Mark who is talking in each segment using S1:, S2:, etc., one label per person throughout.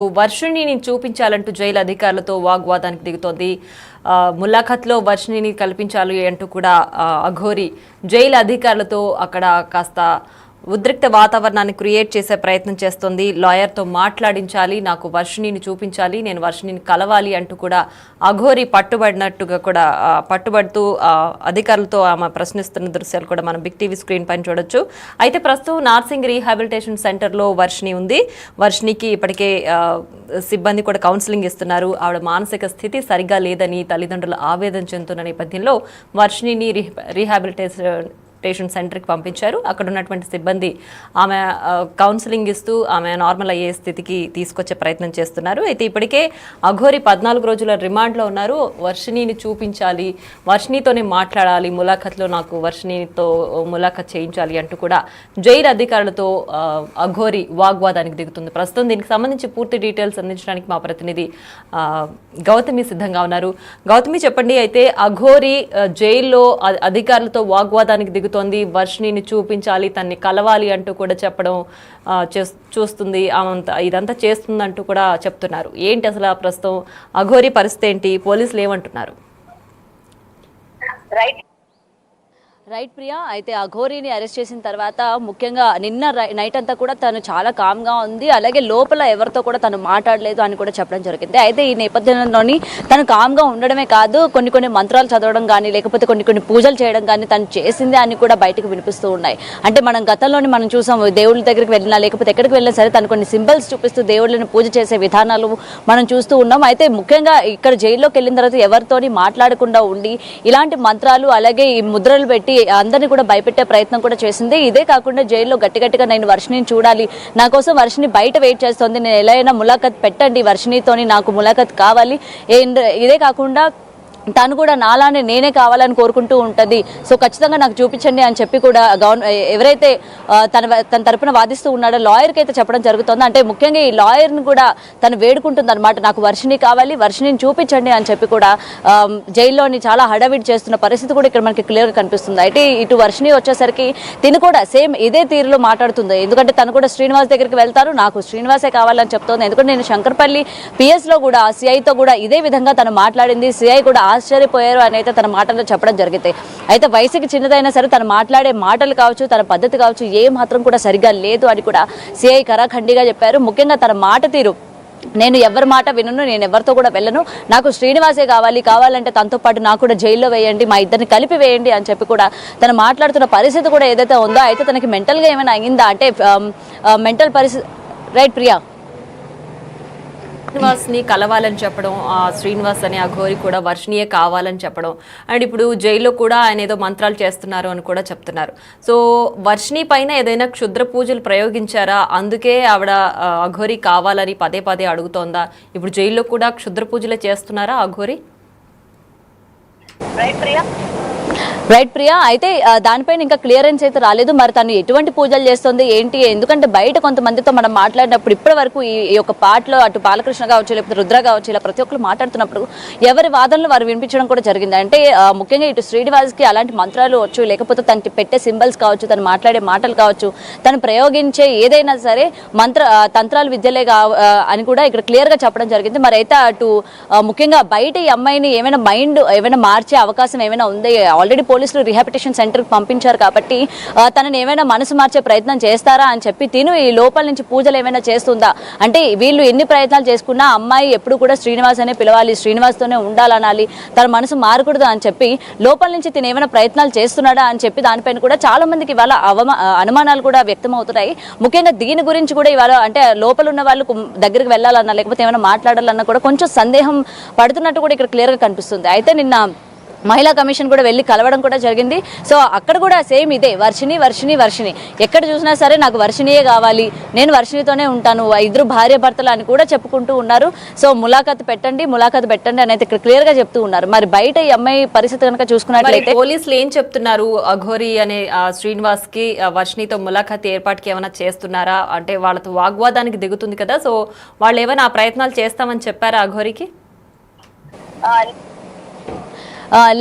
S1: వర్షిణిని చూపించాలంటూ jail అధికారులతో వాగ్వాదానికి దిగుతోంది. ములాఖత్లో వర్షిణిని కల్పించాలి అంటూ కూడా అఘోరి జైలు అధికారులతో అక్కడ కాస్త ఉద్రిక్త వాతావరణాన్ని క్రియేట్ చేసే ప్రయత్నం చేస్తోంది. లాయర్తో మాట్లాడించాలి, నాకు వర్షిణిని చూపించాలి, నేను వర్షిణిని కలవాలి అంటూ కూడా అఘోరి పట్టుబడినట్టుగా కూడా పట్టుబడుతూ అధికారులతో ఆమె ప్రశ్నిస్తున్న దృశ్యాలు కూడా మనం బిగ్ టీవీ స్క్రీన్ పైన చూడొచ్చు. అయితే ప్రస్తుతం నార్సింగ్ రీహాబిలిటేషన్ సెంటర్లో వర్షిణి ఉంది. వర్షిణికి ఇప్పటికే సిబ్బంది కూడా కౌన్సిలింగ్ ఇస్తున్నారు. ఆవిడ మానసిక స్థితి సరిగ్గా లేదని తల్లిదండ్రులు ఆవేదన చెందుతున్న నేపథ్యంలో వర్షిణిని రీహాబిలిటేషన్ సెంటర్కి పంపించారు. అక్కడ ఉన్నటువంటి సిబ్బంది ఆమె కౌన్సిలింగ్ ఇస్తూ ఆమె నార్మల్ అయ్యే స్థితికి తీసుకొచ్చే ప్రయత్నం చేస్తున్నారు. అయితే ఇప్పటికే అఘోరి 14 రోజుల రిమాండ్లో ఉన్నారు. వర్షిణిని చూపించాలి, వర్షిణితోనే మాట్లాడాలి, ములాఖత్లో నాకు వర్షిణితో ములాఖత్ చేయించాలి అంటూ కూడా జైలు అధికారులతో అఘోరి వాగ్వాదానికి దిగుతుంది. ప్రస్తుతం దీనికి సంబంధించి పూర్తి డీటెయిల్స్ అందించడానికి మా ప్రతినిధి గౌతమి సిద్ధంగా ఉన్నారు. గౌతమి, చెప్పండి. అయితే అఘోరి జైల్లో అధికారులతో వాగ్వాదానికి దిగుతుంది. వర్షిణిని చూపించాలి, తన్ని కలవాలి అంటూ కూడా చెప్పడం చూస్తుంది. ఇదంతా చేస్తుందంటూ కూడా చెప్తున్నారు. ఏంటి అసలు ప్రస్తుతం అఘోరి పరిస్థితి ఏంటి? పోలీసులు ఏమంటున్నారు?
S2: రైట్ ప్రియా, అయితే అఘోరిని అరెస్ట్ చేసిన తర్వాత ముఖ్యంగా నిన్న నైట్ అంతా కూడా తను చాలా కామ్గా ఉంది. అలాగే లోపల ఎవరితో కూడా తను మాట్లాడలేదు అని కూడా చెప్పడం జరిగింది. అయితే ఈ నేపథ్యంలోని తను కామ్గా ఉండడమే కాదు, కొన్ని మంత్రాలు చదవడం కానీ లేకపోతే కొన్ని పూజలు చేయడం కానీ తను చేసింది అని కూడా బయటకు వినిపిస్తూ ఉన్నాయి. అంటే మనం గతంలోని మనం చూసాం, దేవుళ్ళ దగ్గరికి వెళ్ళినా లేకపోతే ఎక్కడికి వెళ్ళినా సరే తను కొన్ని సింబల్స్ చూపిస్తూ దేవుళ్ళని పూజ చేసే విధానాలు మనం చూస్తూ ఉన్నాం. అయితే ముఖ్యంగా ఇక్కడ జైల్లోకి వెళ్ళిన తర్వాత ఎవరితోని మాట్లాడకుండా ఉండి ఇలాంటి మంత్రాలు అలాగే ఈ ముద్రలు పెట్టి అందరినీ కూడా భయపెట్టే ప్రయత్నం కూడా చేసింది. ఇదే కాకుండా జైల్లో గట్టిగా నేను వర్షిణిని చూడాలి, నా కోసం వర్షిణి బయట వెయిట్ చేస్తుంది, నేను ఎలా అయినా ములాఖత్ పెట్టండి, వర్షిణితోని నాకు ములాఖత్ కావాలి. ఇదే కాకుండా తను కూడా నాలానే నేనే కావాలని కోరుకుంటూ ఉంటుంది. సో ఖచ్చితంగా నాకు చూపించండి అని చెప్పి కూడా ఎవరైతే తన తరపున వాదిస్తూ ఉన్నాడో లాయర్కి అయితే చెప్పడం జరుగుతుంది. అంటే ముఖ్యంగా ఈ లాయర్ని కూడా తను వేడుకుంటుంది అనమాట, నాకు వర్షిణి కావాలి, వర్షిణిని చూపించండి అని చెప్పి కూడా జైల్లోని చాలా హడావిడి చేస్తున్న పరిస్థితి కూడా ఇక్కడ మనకి క్లియర్గా కనిపిస్తుంది. అయితే ఇటు వర్షిణి వచ్చేసరికి తిను కూడా సేమ్ ఇదే తీరులో మాట్లాడుతుంది. ఎందుకంటే తను కూడా శ్రీనివాస్ దగ్గరికి వెళ్తారు, నాకు శ్రీనివాసే కావాలని చెప్తోంది. ఎందుకంటే నేను శంకర్పల్లి పిఎస్లో కూడా సిఐతో కూడా ఇదే విధంగా తను మాట్లాడింది. సిఐ కూడా ఆశ్చర్యపోయారు అని అయితే తన మాటల్లో చెప్పడం జరిగింది. అయితే వయసుకి చిన్నదైనా సరే తను మాట్లాడే మాటలు కావచ్చు, తన పద్ధతి కావచ్చు, ఏ మాత్రం కూడా సరిగ్గా లేదు అని కూడా సిఐ కరాఖండిగా చెప్పారు. ముఖ్యంగా తన మాట తీరు, నేను ఎవరి మాట వినను, నేను ఎవరితో కూడా వెళ్ళను, నాకు శ్రీనివాసే కావాలంటే తనతో పాటు నాకు కూడా జైల్లో వేయండి, మా ఇద్దరిని కలిపి వేయండి అని చెప్పి కూడా తను మాట్లాడుతున్న పరిస్థితి కూడా ఏదైతే ఉందో, అయితే తనకి మెంటల్గా ఏమైనా అయిందా అంటే మెంటల్ పరిస్థితి. రైట్ ప్రియా,
S1: శ్రీనివాస్ని కలవాలని చెప్పడం, శ్రీనివాస్ అనే అఘోరి కూడా వర్షిణియే కావాలని చెప్పడం, అండ్ ఇప్పుడు జైల్లో కూడా ఆయన ఏదో మంత్రాలు చేస్తున్నారు అని కూడా చెప్తున్నారు. సో వర్షిణి పైన ఏదైనా క్షుద్ర పూజలు ప్రయోగించారా? అందుకే ఆవిడ అఘోరి కావాలని పదే అడుగుతోందా? ఇప్పుడు జైల్లో కూడా క్షుద్ర పూజలే చేస్తున్నారా అఘోరి?
S2: రైట్ ప్రియా, అయితే దానిపైన ఇంకా క్లియరెన్స్ అయితే రాలేదు. మరి తను ఎటువంటి పూజలు చేస్తుంది ఏంటి? ఎందుకంటే బయట కొంతమందితో మనం మాట్లాడినప్పుడు ఇప్పటి వరకు ఈ యొక్క పాటలో అటు బాలకృష్ణ కావచ్చు లేకపోతే రుద్ర కావచ్చు, ఇలా ప్రతి ఒక్కరు మాట్లాడుతున్నప్పుడు ఎవరి వాదనలు వారు వినిపించడం కూడా జరిగింది. అంటే ముఖ్యంగా ఇటు శ్రీనివాస్కి అలాంటి మంత్రాలు వచ్చు, లేకపోతే తనకి పెట్టే సింబల్స్ కావచ్చు, తను మాట్లాడే మాటలు కావచ్చు, తను ప్రయోగించే ఏదైనా సరే తంత్రాలు విద్యలే అని కూడా ఇక్కడ క్లియర్గా చెప్పడం జరిగింది. మరి అయితే అటు ముఖ్యంగా బయట ఈ అమ్మాయిని ఏమైనా మార్చే అవకాశం ఏమైనా ఉంది? ఆల్రెడీ పోలీసులు రీహాబిలిటేషన్ సెంటర్కి పంపించారు కాబట్టి తనని ఏమైనా మనసు మార్చే ప్రయత్నం చేస్తారా అని చెప్పి తిను ఈ లోపల నుంచి పూజలు ఏమైనా చేస్తుందా అంటే, వీళ్ళు ఎన్ని ప్రయత్నాలు చేసుకున్నా అమ్మాయి ఎప్పుడు కూడా శ్రీనివాస్ అనే పిలవాలి, శ్రీనివాస్తోనే ఉండాలనాలి, తన మనసు మారకూడదు అని చెప్పి లోపల నుంచి తిను ఏమైనా ప్రయత్నాలు చేస్తున్నాడా అని చెప్పి దానిపైన కూడా చాలా మందికి ఇవాళ అనుమానాలు కూడా వ్యక్తం అవుతున్నాయి. ముఖ్యంగా దీని గురించి కూడా ఇవాళ అంటే లోపల ఉన్న వాళ్ళు దగ్గరికి వెళ్ళాలన్నా లేకపోతే ఏమైనా మాట్లాడాలన్నా కూడా కొంచెం సందేహం పడుతున్నట్టు కూడా ఇక్కడ క్లియర్గా కనిపిస్తుంది. అయితే నిన్న మహిళా కమిషన్ కూడా వెళ్ళి కలవడం కూడా జరిగింది. సో అక్కడ కూడా సేమ్ ఇదే వర్షిణి ఎక్కడ చూసినా సరే నాకు వర్షిణియే కావాలి, నేను వర్షిణితోనే ఉంటాను, ఇద్దరు భార్య భర్తలు అని కూడా చెప్పుకుంటూ ఉన్నారు. సో ములాఖత్ పెట్టండి అని అయితే ఇక్కడ క్లియర్ గా చెప్తూ ఉన్నారు. మరి బయట ఈ అమ్మాయి పరిస్థితి కనుక చూసుకున్నట్లయితే
S1: పోలీసులు ఏం చెప్తున్నారు? అఘోరి అనే శ్రీనివాస్ కి వర్షిణితో ములాఖత్ ఏర్పాటుకి ఏమైనా చేస్తున్నారా? అంటే వాళ్ళతో వాగ్వాదానికి దిగుతుంది కదా, సో వాళ్ళు ఏమైనా ఆ ప్రయత్నాలు చేస్తామని చెప్పారా అఘోరికి?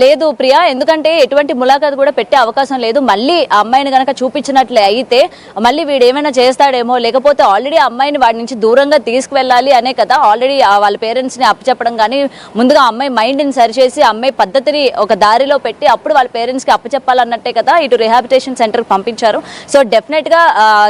S2: లేదు ప్రియా, ఎందుకంటే ఎటువంటి ములాఖాత్ కూడా పెట్టే అవకాశం లేదు. మళ్ళీ ఆ అమ్మాయిని కనుక చూపించినట్లే అయితే మళ్ళీ వీడు ఏమైనా చేస్తాడేమో, లేకపోతే ఆల్రెడీ అమ్మాయిని వాడి నుంచి దూరంగా తీసుకువెళ్ళాలి అనే కదా ఆల్రెడీ వాళ్ళ పేరెంట్స్ని అప్పచెప్పడం. కానీ ముందుగా అమ్మాయి మైండ్ని సరిచేసి అమ్మాయి పద్ధతిని ఒక దారిలో పెట్టి అప్పుడు వాళ్ళ పేరెంట్స్కి అప్పచెప్పాలన్నట్టే కదా ఇటు రిహాబిలిటేషన్ సెంటర్కి పంపించారు. సో డెఫినెట్గా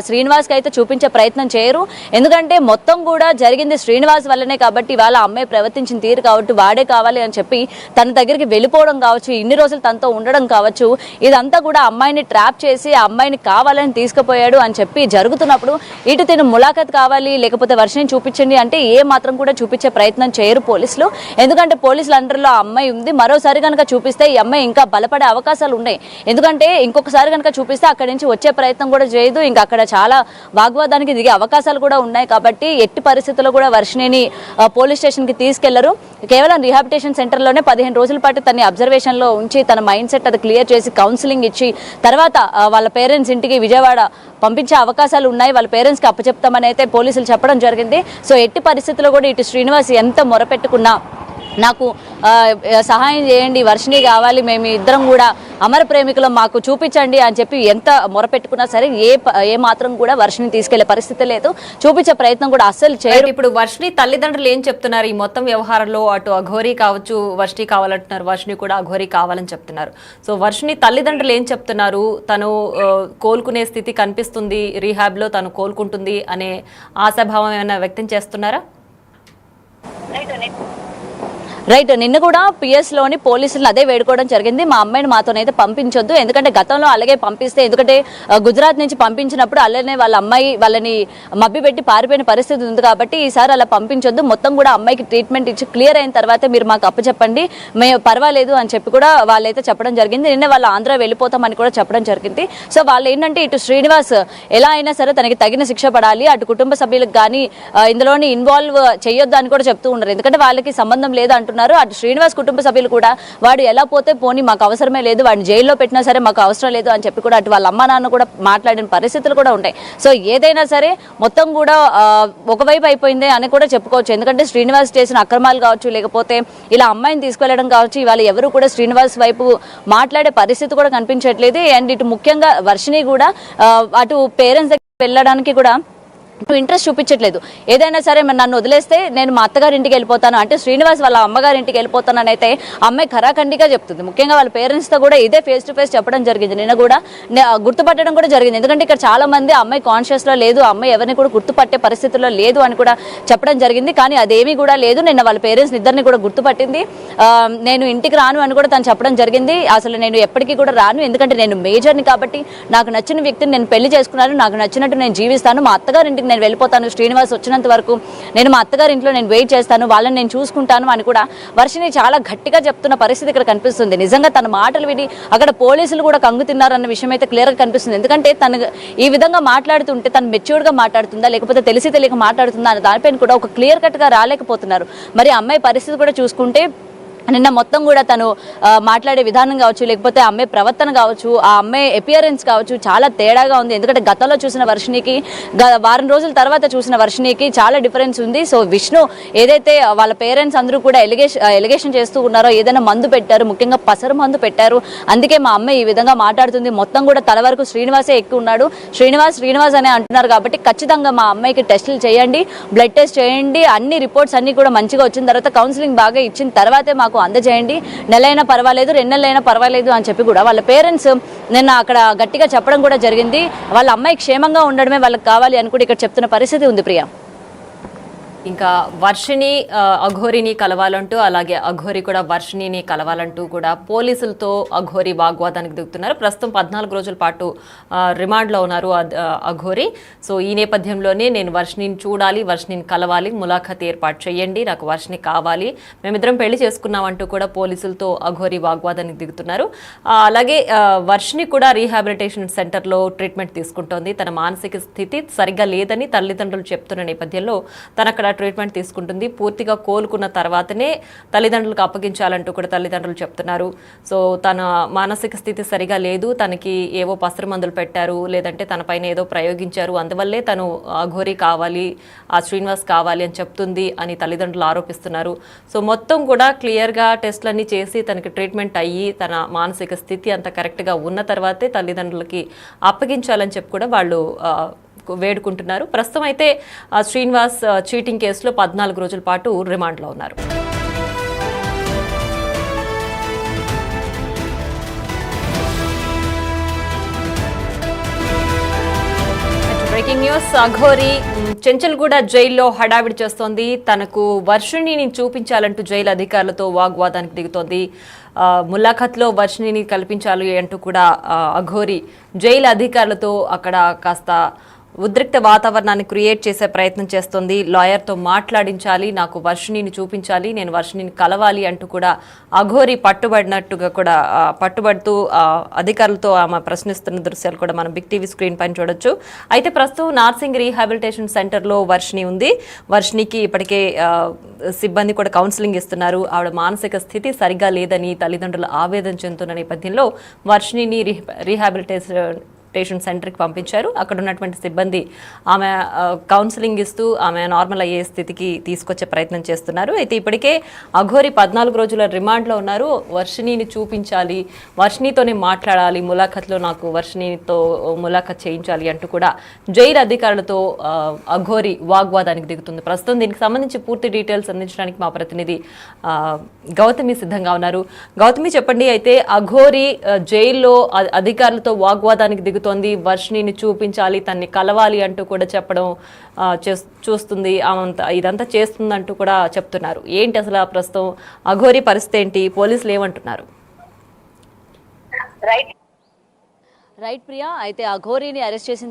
S2: శ్రీనివాస్కి అయితే చూపించే ప్రయత్నం చేయరు. ఎందుకంటే మొత్తం కూడా జరిగింది శ్రీనివాస్ వల్లనే కాబట్టి వాళ్ళ అమ్మాయి ప్రవర్తించిన తీరు కాబట్టి వాడే కావాలి అని చెప్పి తన దగ్గరికి వెళ్ళిపోవడం కావచ్చు, ఇన్ని రోజులు తనతో ఉండడం కావచ్చు, ఇదంతా కూడా అమ్మాయిని ట్రాప్ చేసి ఆ అమ్మాయిని కావాలని తీసుకుపోయాడు అని చెప్పి జరుగుతున్నప్పుడు ఇటు తిను ములాఖత్ కావాలి లేకపోతే వర్షని చూపించండి అంటే ఏ మాత్రం కూడా చూపించే ప్రయత్నం చేయరు పోలీసులు. ఎందుకంటే పోలీసుల అండర్లో ఆ అమ్మాయి ఉంది. మరోసారి కనుక చూపిస్తే ఈ అమ్మాయి ఇంకా బలపడే అవకాశాలు ఉన్నాయి. ఎందుకంటే ఇంకొకసారి కనుక చూపిస్తే అక్కడి నుంచి వచ్చే ప్రయత్నం కూడా చేయదు. ఇంకా అక్కడ చాలా వాగ్వాదానికి దిగే అవకాశాలు కూడా ఉన్నాయి. కాబట్టి ఎట్టి పరిస్థితుల్లో కూడా వర్షిణిని పోలీస్ స్టేషన్కి తీసుకెళ్లరు. కేవలం రిహాబిలిటేషన్ సెంటర్లోనే 15 రోజుల పాటు తన అబ్జర్వేషన్లో ఉంచి తన మైండ్ సెట్ అది క్లియర్ చేసి కౌన్సిలింగ్ ఇచ్చి తర్వాత వాళ్ళ పేరెంట్స్ ఇంటికి విజయవాడ పంపించే అవకాశాలు ఉన్నాయి. వాళ్ళ పేరెంట్స్కి అప్పచెప్తామని అయితే పోలీసులు చెప్పడం జరిగింది. సో ఎట్టి పరిస్థితుల్లో కూడా ఇటు శ్రీనివాస్ ఎంత మొరపెట్టుకున్నా నాకు సహాయం చేయండి, వర్షిణి కావాలి, మేము ఇద్దరం కూడా అమర ప్రేమికులు, మాకు చూపించండి అని చెప్పి ఎంత మొరపెట్టుకున్నా సరే ఏ మాత్రం కూడా వర్షిణి తీసుకెళ్లే పరిస్థితి లేదు. చూపించే ప్రయత్నం కూడా అస్సలు చేయరు.
S1: ఇప్పుడు వర్షిణి తల్లిదండ్రులు ఏం చెప్తున్నారు ఈ మొత్తం వ్యవహారంలో? అటు అఘోరి కావచ్చు, వర్షిణి కావాలంటున్నారు, వర్షిణి కూడా అఘోరి కావాలని చెప్తున్నారు. సో వర్షిణి తల్లిదండ్రులు ఏం చెప్తున్నారు? తను కోలుకునే స్థితి కనిపిస్తుంది, రీహాబ్లో తను కోలుకుంటుంది అనే ఆశాభావం ఏమైనా వ్యక్తం చేస్తున్నారా?
S2: రైట్, నిన్న కూడా పిఎస్లోని పోలీసులను అదే వేడుకోవడం జరిగింది. మా అమ్మాయిని మాతోనైతే పంపించొద్దు, ఎందుకంటే గతంలో అలాగే పంపిస్తే, ఎందుకంటే గుజరాత్ నుంచి పంపించినప్పుడు అలానే వాళ్ళ అమ్మాయి వాళ్ళని మబ్బి పెట్టి పారిపోయిన పరిస్థితి ఉంది కాబట్టి ఈసారి అలా పంపించొద్దు, మొత్తం కూడా అమ్మాయికి ట్రీట్మెంట్ ఇచ్చి క్లియర్ అయిన తర్వాత మీరు మాకు అప్పచెప్పండి, మేము పర్వాలేదు అని చెప్పి కూడా వాళ్ళైతే చెప్పడం జరిగింది. నిన్న వాళ్ళు ఆంధ్ర వెళ్ళిపోతామని కూడా చెప్పడం జరిగింది. సో వాళ్ళు ఏంటంటే ఇటు శ్రీనివాస్ ఎలా అయినా సరే తనకి తగిన శిక్ష పడాలి, అటు కుటుంబ సభ్యులకు కానీ ఇందులోని ఇన్వాల్వ్ చేయొద్దు అని కూడా చెప్తూ ఉన్నారు. ఎందుకంటే వాళ్ళకి సంబంధం లేదు అంటున్నారు. అటు శ్రీనివాస్ కుటుంబ సభ్యులు కూడా వాడు ఎలా పోతే పోనీ, మాకు అవసరమే లేదు, వాడిని జైల్లో పెట్టినా సరే మాకు అవసరం లేదు అని చెప్పి కూడా అటు వాళ్ళ అమ్మ నాన్న కూడా మాట్లాడిన పరిస్థితులు కూడా ఉంటాయి. సో ఏదైనా సరే మొత్తం కూడా ఒకవైపు అయిపోయింది అని కూడా చెప్పుకోవచ్చు. ఎందుకంటే శ్రీనివాస్ చేసిన అక్రమాలు కావచ్చు, లేకపోతే ఇలా అమ్మాయిని తీసుకెళ్లడం కావచ్చు, ఇవాళ ఎవరు కూడా శ్రీనివాస్ వైపు మాట్లాడే పరిస్థితి కూడా కనిపించట్లేదు. అండ్ ఇటు ముఖ్యంగా వర్షిణి కూడా అటు పేరెంట్స్ దగ్గర వెళ్ళడానికి కూడా ఇంట్రెస్ట్ చూపించట్లేదు. ఏదైనా సరే నన్ను వదిలేస్తే నేను మా అత్తగారి ఇంటికి వెళ్ళిపోతాను అంటే శ్రీనివాస్ వాళ్ళ అమ్మగారి ఇంటికి వెళ్ళిపోతానని అయితే అమ్మాయి ఖరాఖండిగా చెప్తుంది. ముఖ్యంగా వాళ్ళ పేరెంట్స్తో కూడా ఇదే ఫేస్ టు ఫేస్ చెప్పడం జరిగింది. నిన్న కూడా గుర్తుపట్టడం కూడా జరిగింది. ఎందుకంటే ఇక్కడ చాలా మంది అమ్మాయి కాన్షియస్లో లేదు, అమ్మాయి ఎవరిని కూడా గుర్తుపట్టే పరిస్థితుల్లో లేదు అని కూడా చెప్పడం జరిగింది. కానీ అదేమీ కూడా లేదు. నిన్న వాళ్ళ పేరెంట్స్ ఇద్దరిని కూడా గుర్తుపట్టింది. నేను ఇంటికి రాను అని కూడా తను చెప్పడం జరిగింది. అసలు నేను ఎప్పటికీ కూడా రాను, ఎందుకంటే నేను మేజర్ని కాబట్టి నాకు నచ్చిన వ్యక్తిని నేను పెళ్లి చేసుకున్నాను, నాకు నచ్చినట్టు నేను జీవిస్తాను, మా అత్తగారి ఇంటికి నేను వెళ్ళిపోతాను, శ్రీనివాస్ వచ్చినంత వరకు నేను మా అత్తగారి ఇంట్లో నేను వెయిట్ చేస్తాను, వాళ్ళని నేను చూసుకుంటాను అని కూడా వర్షిణి చాలా గట్టిగా చెప్తున్న పరిస్థితి ఇక్కడ కనిపిస్తుంది. నిజంగా తన మాటలు విని అక్కడ పోలీసులు కూడా కంగు తిన్నారన్న విషయం అయితే క్లియర్గా కనిపిస్తుంది. ఎందుకంటే తను ఈ విధంగా మాట్లాడుతుంటే తను మెచ్యూర్డ్గా మాట్లాడుతుందా లేకపోతే తెలిసి తెలియక మాట్లాడుతుందా అనే దానిపైన కూడా ఒక క్లియర్ కట్గా రాలేకపోతున్నారు. మరి అమ్మాయి పరిస్థితి కూడా చూసుకుంటే నిన్న మొత్తం కూడా తను మాట్లాడే విధానం కావచ్చు, లేకపోతే అమ్మాయి ప్రవర్తన కావచ్చు, ఆ అమ్మాయి అపియరెన్స్ కావచ్చు, చాలా తేడాగా ఉంది. ఎందుకంటే గతంలో చూసిన వర్షిణికి వారం రోజుల తర్వాత చూసిన వర్షిణికి చాలా డిఫరెన్స్ ఉంది. సో విష్ణు ఏదైతే వాళ్ళ పేరెంట్స్ అందరూ కూడా ఎలిగేషన్ చేస్తూ ఉన్నారో, ఏదైనా మందు పెట్టారు, ముఖ్యంగా పసరు మందు పెట్టారు, అందుకే మా అమ్మాయి ఈ విధంగా మాట్లాడుతుంది, మొత్తం కూడా తల వరకు శ్రీనివాసే ఎక్కువ ఉన్నాడు, శ్రీనివాస్ అనే అంటున్నారు. కాబట్టి ఖచ్చితంగా మా అమ్మాయికి టెస్టులు చేయండి, బ్లడ్ టెస్ట్ చేయండి, అన్ని రిపోర్ట్స్ అన్ని కూడా మంచిగా వచ్చిన తర్వాత కౌన్సిలింగ్ బాగా ఇచ్చిన తర్వాతే మాకు అందజేయండి, నెలైనా పర్వాలేదు, 2 నెలలైనా పర్వాలేదు అని చెప్పి కూడా వాళ్ళ పేరెంట్స్ నిన్న అక్కడ గట్టిగా చెప్పడం కూడా జరిగింది. వాళ్ళ అమ్మాయి క్షేమంగా ఉండడమే వాళ్ళకి కావాలి అని కూడా ఇక్కడ చెప్తున్న పరిస్థితి ఉంది. ప్రియా,
S1: ఇంకా వర్షిణి అఘోరిని కలవాలంటూ, అలాగే అఘోరి కూడా వర్షిణిని కలవాలంటూ కూడా పోలీసులతో అఘోరి వాగ్వాదానికి దిగుతున్నారు. ప్రస్తుతం 14 రోజుల పాటు రిమాండ్లో ఉన్నారు అఘోరి. సో ఈ నేపథ్యంలోనే నేను వర్షిణిని చూడాలి, వర్షిణిని కలవాలి, ములాఖత్ ఏర్పాటు చేయండి, నాకు వర్షిణి కావాలి, మేమిద్దరం పెళ్లి చేసుకున్నామంటూ కూడా పోలీసులతో అఘోరి వాగ్వాదానికి దిగుతున్నారు. అలాగే వర్షిణి కూడా రీహాబిలిటేషన్ సెంటర్లో ట్రీట్మెంట్ తీసుకుంటోంది. తన మానసిక స్థితి సరిగ్గా లేదని తల్లిదండ్రులు చెప్తున్న నేపథ్యంలో తన అక్కడ ట్రీట్మెంట్ తీసుకుంటుంది. పూర్తిగా కోలుకున్న తర్వాతనే తల్లిదండ్రులకు అప్పగించాలంటూ కూడా తల్లిదండ్రులు చెప్తున్నారు. సో తన మానసిక స్థితి సరిగా లేదు, తనకి ఏవో పసరు మందులు పెట్టారు, లేదంటే తన పైన ఏదో ప్రయోగించారు, అందువల్లే తను అఘోరి కావాలి, ఆ శ్రీనివాస్ కావాలి అని చెప్తుంది అని తల్లిదండ్రులు ఆరోపిస్తున్నారు. సో మొత్తం కూడా క్లియర్గా టెస్ట్లన్నీ చేసి తనకి ట్రీట్మెంట్ అయ్యి తన మానసిక స్థితి అంత కరెక్ట్గా ఉన్న తర్వాతే తల్లిదండ్రులకి అప్పగించాలని చెప్పి కూడా వాళ్ళు వేడుకుంటున్నారు. ప్రస్తుతం అయితే శ్రీనివాస్ చీటింగ్ కేసులో 14 రోజుల పాటు రిమాండ్లో ఉన్నారు. Breaking news. అఘోరి చెంచల్గూడ జైల్లో హడావిడి చేస్తోంది. తనకు వర్షిణిని చూపించాలంటూ జైలు అధికారులతో వాగ్వాదానికి దిగుతోంది. ములాఖత్లో వర్షిణిని కల్పించాలి అంటూ కూడా అఘోరి జైలు అధికారులతో అక్కడ కాస్త ఉద్రిక్త వాతావరణాన్ని క్రియేట్ చేసే ప్రయత్నం చేస్తోంది. లాయర్తో మాట్లాడించాలి, నాకు వర్షిణిని చూపించాలి, నేను వర్షిణిని కలవాలి అంటూ కూడా అఘోరి పట్టుబడినట్టుగా కూడా పట్టుబడుతూ అధికారులతో ఆమె ప్రశ్నిస్తున్న దృశ్యాలు కూడా మనం బిగ్ టీవీ స్క్రీన్ పైన చూడొచ్చు. అయితే ప్రస్తుతం నార్సింగ్ రీహాబిలిటేషన్ సెంటర్లో వర్షిణి ఉంది. వర్షిణికి ఇప్పటికే సిబ్బంది కూడా కౌన్సిలింగ్ ఇస్తున్నారు. ఆవిడ మానసిక స్థితి సరిగ్గా లేదని తల్లిదండ్రులు ఆవేదన చెందుతున్న నేపథ్యంలో వర్షిణిని రీహాబిలిటేషన్ సెంటర్కి పంపించారు. అక్కడ ఉన్నటువంటి సిబ్బంది ఆమె కౌన్సిలింగ్ ఇస్తూ ఆమె నార్మల్ అయ్యే స్థితికి తీసుకొచ్చే ప్రయత్నం చేస్తున్నారు. అయితే ఇప్పటికే అఘోరి 14 రోజుల రిమాండ్లో ఉన్నారు. వర్షిణిని చూపించాలి, వర్షిణితోనే మాట్లాడాలి, ములాఖత్లో నాకు వర్షిణితో ములాఖత్ చేయించాలి అంటూ కూడా జైలు అధికారులతో అఘోరి వాగ్వాదానికి దిగుతుంది. ప్రస్తుతం దీనికి సంబంధించి పూర్తి డీటెయిల్స్ అందించడానికి మా ప్రతినిధి గౌతమి సిద్ధంగా ఉన్నారు. గౌతమి, చెప్పండి. అయితే అఘోరి జైల్లో అధికారులతో వాగ్వాదానికి దిగుతుంది. వర్షిణిని చూపించాలి, తన్ని కలవాలి అంటూ కూడా చెప్పడం చూస్తుంది, ఇదంతా చేస్తుందంటూ కూడా చెప్తున్నారు. ఏంటి అసలు ప్రస్తుతం అఘోరి పరిస్థితి ఏంటి? పోలీసులు ఏమంటున్నారు?
S2: రైట్ ప్రియా, అయితే అఘోరిని అరెస్ట్ చేసిన